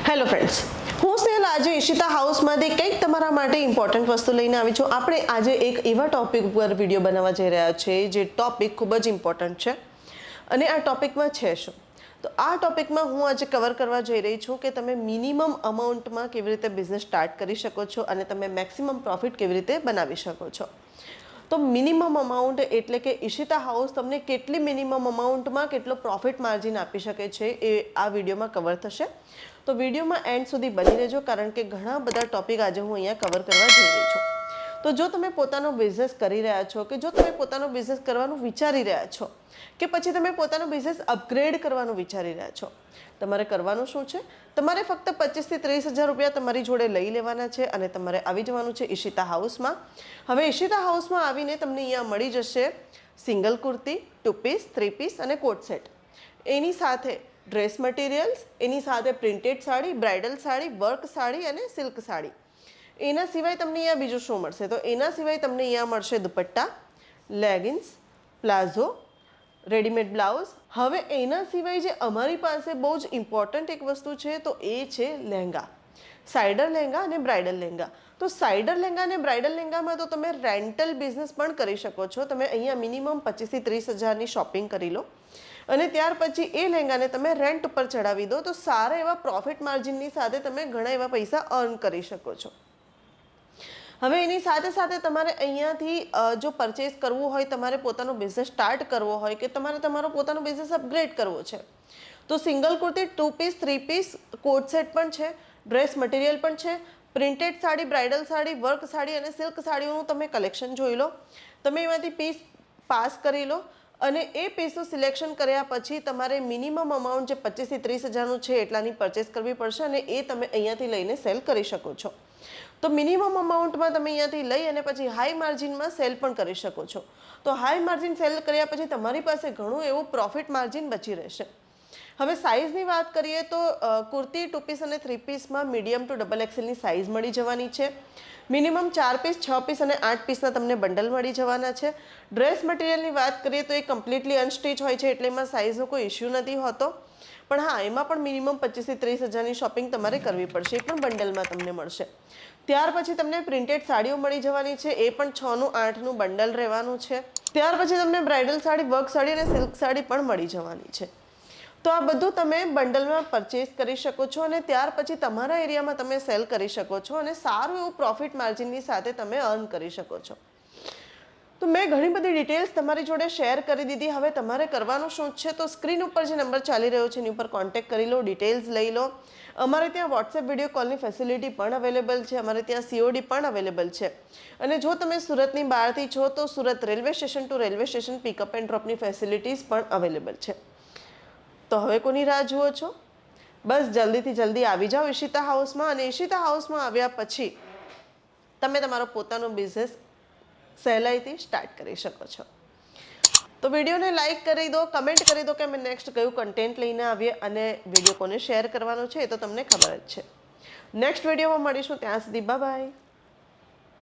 Hello friends, હું સ્નેહલ આજે ઈશિતા હાઉસમાંથી કંઈક તમારા માટે ઇમ્પોર્ટન્ટ વસ્તુ લઈને આવી છું. આપણે આજે એક એવા ટોપિક પર વિડીયો બનાવવા જઈ રહ્યા છીએ જે ટોપિક ખૂબ જ ઇમ્પોર્ટન્ટ છે અને આ ટોપિકમાં છે શું. તો આ ટોપિકમાં હું આજે કવર કરવા જઈ રહી છું કે તમે મિનિમમ અમાઉન્ટમાં કેવી રીતે બિઝનેસ સ્ટાર્ટ કરી શકો છો અને તમે મેક્સિમમ પ્રોફિટ કેવી રીતે બનાવી શકો છો. તો મિનિમમ અમાઉન્ટ એટલે કે ઈશિતા હાઉસ તમને કેટલી મિનિમમ અમાઉન્ટમાં કેટલો પ્રોફિટ માર્જિન આપી શકે છે એ આ વિડીયોમાં કવર થશે. તો વિડીયોમાં એન્ડ સુધી બની રહેજો કારણ કે ઘણા બધા ટોપિક આજે હું અહીંયા કવર કરવા જઈ રહી છું. તો જો તમે પોતાનો બિઝનેસ કરી રહ્યા છો કે જો તમે પોતાનો બિઝનેસ કરવાનું વિચારી રહ્યા છો કે પછી તમે પોતાનો બિઝનેસ અપગ્રેડ કરવાનું વિચારી રહ્યા છો, તમારે કરવાનું શું છે? તમારે ફક્ત 25 થી 30 હજાર રૂપિયા તમારી જોડે લઈ લેવાના છે અને તમારે આવી જવાનું છે ઈશિતા હાઉસમાં. હવે ઈશિતા હાઉસમાં આવીને તમને અહીંયા મળી જશે સિંગલ કુર્તી, 2 પીસ, 3 પીસ અને કોટ સેટ. એની સાથે ડ્રેસ મટીરિયલ્સ, એની સાથે printed sari, bridal sari, work sari અને સિલ્ક સાડી. એના સિવાય તમને અહીંયા બીજું શું મળશે? તો એના સિવાય તમને અહીંયા મળશે dupatta, leggings, palazzo, readymade blouse. હવે એના સિવાય જે અમારી પાસે બહુ જ ઇમ્પોર્ટન્ટ એક વસ્તુ છે તો એ છે લહેંગા, સાઇડર લહેંગા અને બ્રાઇડલ લહેંગા. તો સાઇડર લહેંગા અને બ્રાઇડલ લહેંગામાં તો તમે રેન્ટલ બિઝનેસ પણ કરી શકો છો. તમે અહીંયા મિનિમમ 25 થી 30 હજારની શોપિંગ કરી લો અને ત્યાર પછી એ લહેંગાને તમે રેન્ટ ઉપર ચડાવી દો તો સારા એવા પ્રોફિટ માર્જિનની સાથે તમે ઘણા એવા પૈસા અર્ન કરી શકો છો. હવે એની સાથે સાથે તમારે અહીંયાથી જો પરચેસ કરવું હોય, તમારે પોતાનો બિઝનેસ સ્ટાર્ટ કરવો હોય કે તમારે તમારો પોતાનો બિઝનેસ અપગ્રેડ કરવો છે તો single kurti, 2 piece, 3 piece, coat set પણ છે, ડ્રેસ મટીરિયલ પણ છે, printed sari, bridal sari, work sari અને સિલ્ક સાડીઓનું તમે કલેક્શન જોઈ લો. તમે એમાંથી પીસ પાસ કરી લો અને એ પીસનું સિલેક્શન કર્યા પછી તમારે મિનિમમ અમાઉન્ટ જે 25 થી 30 હજારનું છે એટલાની પરચેસ કરવી પડશે અને એ તમે અહીંયાથી લઈને સેલ કરી શકો છો. તો મિનિમમ અમાઉન્ટમાં તમે અહીંયાથી લઈ અને પછી હાઈ માર્જિનમાં સેલ પણ કરી શકો છો. તો હાઈ માર્જિન સેલ કર્યા પછી તમારી પાસે ઘણું એવું પ્રોફિટ માર્જિન બચી રહેશે. હવે સાઇઝની વાત કરીએ તો કુર્તી, 2 પીસ અને 3 પીસમાં મીડિયમ ટુ ડબલ એક્સેલની સાઇઝ મળી જવાની છે. મિનિમમ 4 પીસ, 6 પીસ અને 8 પીસના તમને બંડલ મળી જવાના છે. ડ્રેસ મટીરિયલની વાત કરીએ તો એ કમ્પ્લીટલી અનસ્ટિચ હોય છે એટલે એમાં સાઇઝનો કોઈ ઇશ્યુ નથી હોતો. પણ હા, એમાં પણ મિનિમમ 25 થી 30 હજારની શોપિંગ તમારે કરવી પડશે. એ પણ બંડલમાં તમને મળશે. ત્યાર પછી તમને પ્રિન્ટેડ સાડીઓ મળી જવાની છે. એ પણ 6નું 8નું બંડલ રહેવાનું છે. ત્યાર પછી તમને બ્રાઇડલ સાડી, વર્ક સાડી અને સિલ્ક સાડી પણ મળી જવાની છે. તો આ બધું તમે બંડલમાં પરચેસ કરી શકો છો અને ત્યાર પછી તમારા એરિયામાં તમે સેલ કરી શકો છો અને સારું એવું પ્રોફિટ માર્જિનની સાથે તમે અર્ન કરી શકો છો. તો મેં ઘણી બધી ડિટેલ્સ તમારી જોડે શેર કરી દીધી. હવે તમારે કરવાનું શું છે તો સ્ક્રીન ઉપર જે નંબર ચાલી રહ્યો છે એની ઉપર કોન્ટેક્ટ કરી લો, ડિટેલ્સ લઈ લો. અમારે ત્યાં વોટ્સએપ વિડીયો કોલની ફેસિલિટી પણ અવેલેબલ છે. અમારે ત્યાં COD પણ અવેલેબલ છે. અને જો તમે સુરતની બહારથી છો તો Surat railway station to railway station pickup and ડ્રોપની ફેસિલિટીઝ પણ અવેલેબલ છે. તો હવે કોની રાહ જુઓ છો? બસ જલ્દીથી જલ્દી આવી જાઓ ઈશિતા હાઉસમાં અને ઈશિતા હાઉસમાં આવ્યા પછી તમે તમારો પોતાનો બિઝનેસ સહેલાઈથી સ્ટાર્ટ કરી શકો છો. તો વિડીયોને લાઇક કરી દો, કમેન્ટ કરી દો કે અમે નેક્સ્ટ કયું કન્ટેન્ટ લઈને આવીએ અને વિડીયો કોને શેર કરવાનો છે એ તો તમને ખબર જ છે. નેક્સ્ટ વિડીયોમાં મળીશું. ત્યાં સુધી બાય બાય.